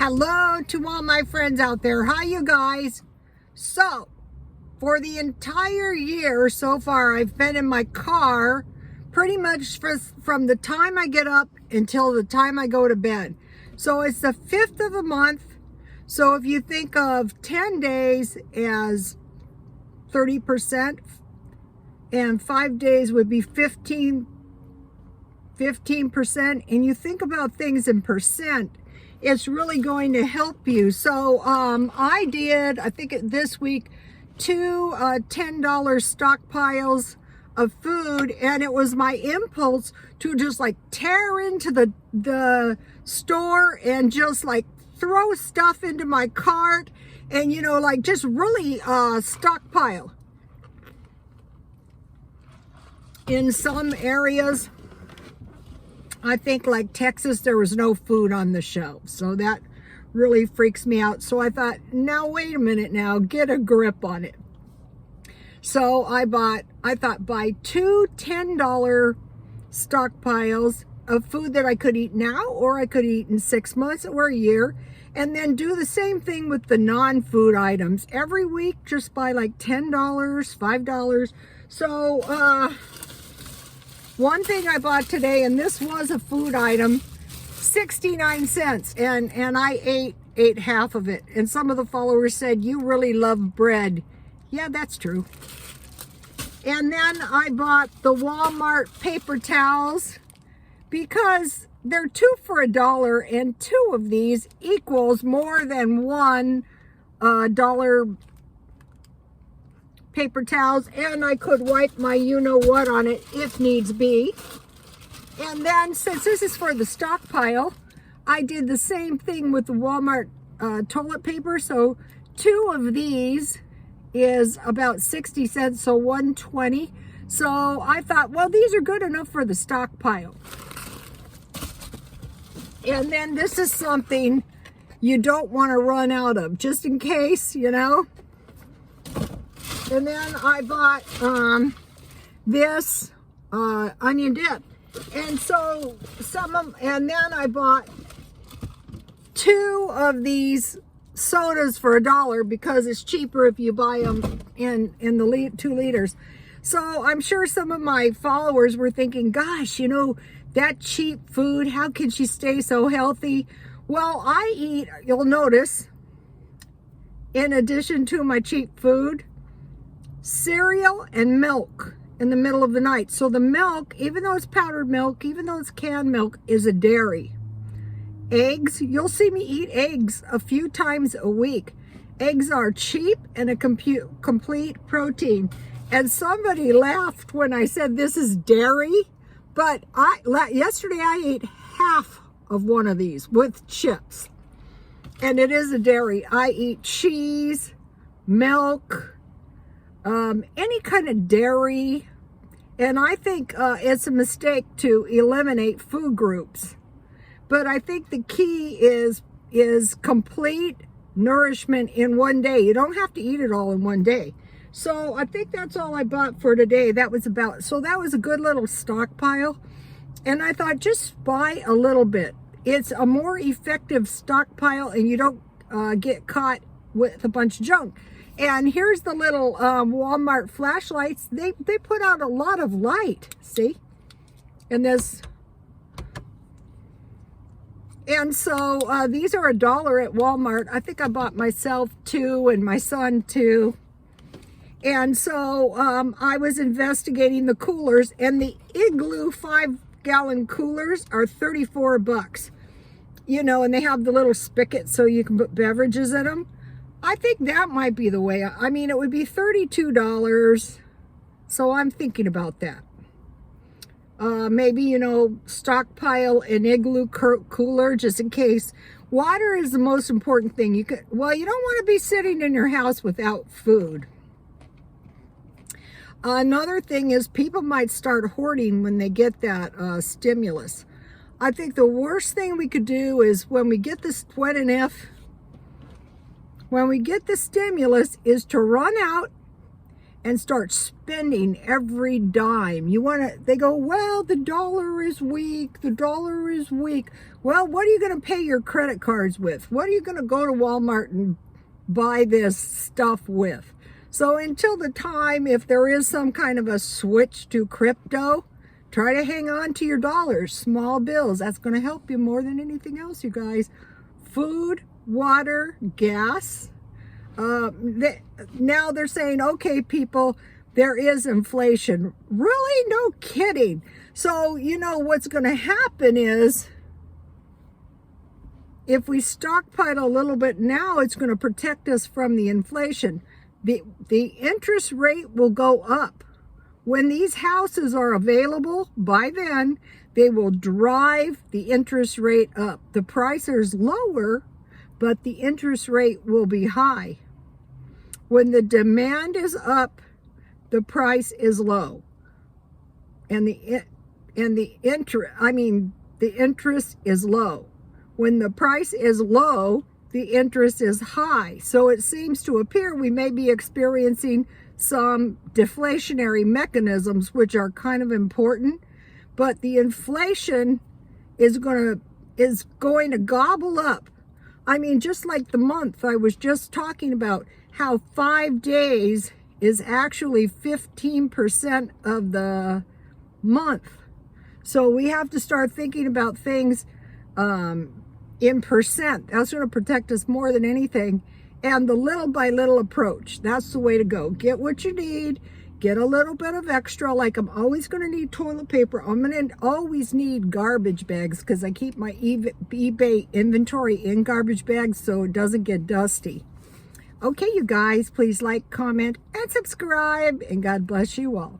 Hello to all my friends out there. Hi, you guys. So, for the entire year so far, I've been in my car pretty much from the time I get up until the time I go to bed. So, it's the 5th of the month. So, if you think of 10 days as 30%, and 5 days would be 15%, and you think about things in percent, it's really going to help you. So I think this week, two $10 stockpiles of food, and it was my impulse to just like tear into the store and just like throw stuff into my cart and, you know, like just really stockpile. In some areas, I think like Texas, there was no food on the shelves. So that really freaks me out. So I thought, now wait a minute now, get a grip on it. So I thought buy two $10 stockpiles of food that I could eat now, or I could eat in 6 months or a year. And then do the same thing with the non-food items. Every week, just buy like $10, $5. So, one thing I bought today, and this was a food item, 69 cents, and I ate half of it. And some of the followers said, you really love bread. Yeah, that's true. And then I bought the Walmart paper towels because they're 2 for $1, and 2 of these equals more than $1 paper towels, and I could wipe my you-know-what on it if needs be. And then, since this is for the stockpile, I did the same thing with the Walmart toilet paper. So 2 of these is about 60 cents, so 120. So I thought, well, these are good enough for the stockpile. And then this is something you don't want to run out of, just in case, you know. And then I bought this onion dip. And so and then I bought 2 of these sodas for $1 because it's cheaper if you buy them in the 2 liters. So I'm sure some of my followers were thinking, gosh, you know, that cheap food, how can she stay so healthy? Well, I eat, you'll notice, in addition to my cheap food, cereal and milk in the middle of the night. So the milk, even though it's powdered milk, even though it's canned milk, is a dairy. Eggs, you'll see me eat eggs a few times a week. Eggs are cheap and a complete protein. And somebody laughed when I said this is dairy, but yesterday I ate half of one of these with chips. And it is a dairy. I eat cheese, milk, any kind of dairy, and I think it's a mistake to eliminate food groups. But I think the key is complete nourishment in one day. You don't have to eat it all in one day. So I think that's all I bought for today. That was a good little stockpile. And I thought, just buy a little bit. It's a more effective stockpile, and you don't get caught with a bunch of junk. And here's the little Walmart flashlights. They put out a lot of light, see? And this. And so these are $1 at Walmart. I think I bought myself 2 and my son 2. And so I was investigating the coolers, and the Igloo 5-gallon coolers are $34. You know, and they have the little spigot so you can put beverages in them. I think that might be the way. I mean, it would be $32. So I'm thinking about that. Maybe, you know, stockpile an Igloo cooler just in case. Water is the most important thing. You don't want to be sitting in your house without food. Another thing is people might start hoarding when they get that stimulus. I think the worst thing we could do is when we get this when we get the stimulus is to run out and start spending every dime. They go, well, the dollar is weak, the dollar is weak. Well, what are you going to pay your credit cards with? What are you going to go to Walmart and buy this stuff with? So until the time, if there is some kind of a switch to crypto, try to hang on to your dollars, small bills. That's going to help you more than anything else, you guys. Food, water, gas. Now they're saying, okay, people, there is inflation. Really? No kidding. So, what's going to happen is, if we stockpile a little bit now, it's going to protect us from the inflation. The interest rate will go up. When these houses are available, by then, they will drive the interest rate up. The price is lower, but the interest rate will be high. When the demand is up, the price is low. And the interest is low. When the price is low, the interest is high. So it seems to appear we may be experiencing some deflationary mechanisms, which are kind of important, but the inflation is going to gobble up. Just like the month I was just talking about, how 5 days is actually 15% of the month. So we have to start thinking about things in percent. That's going to protect us more than anything. And the little by little approach, that's the way to go. Get what you need, get a little bit of extra. Like, I'm always going to need toilet paper. I'm going to always need garbage bags because I keep my eBay inventory in garbage bags so it doesn't get dusty. Okay, you guys, please like, comment, and subscribe, and God bless you all.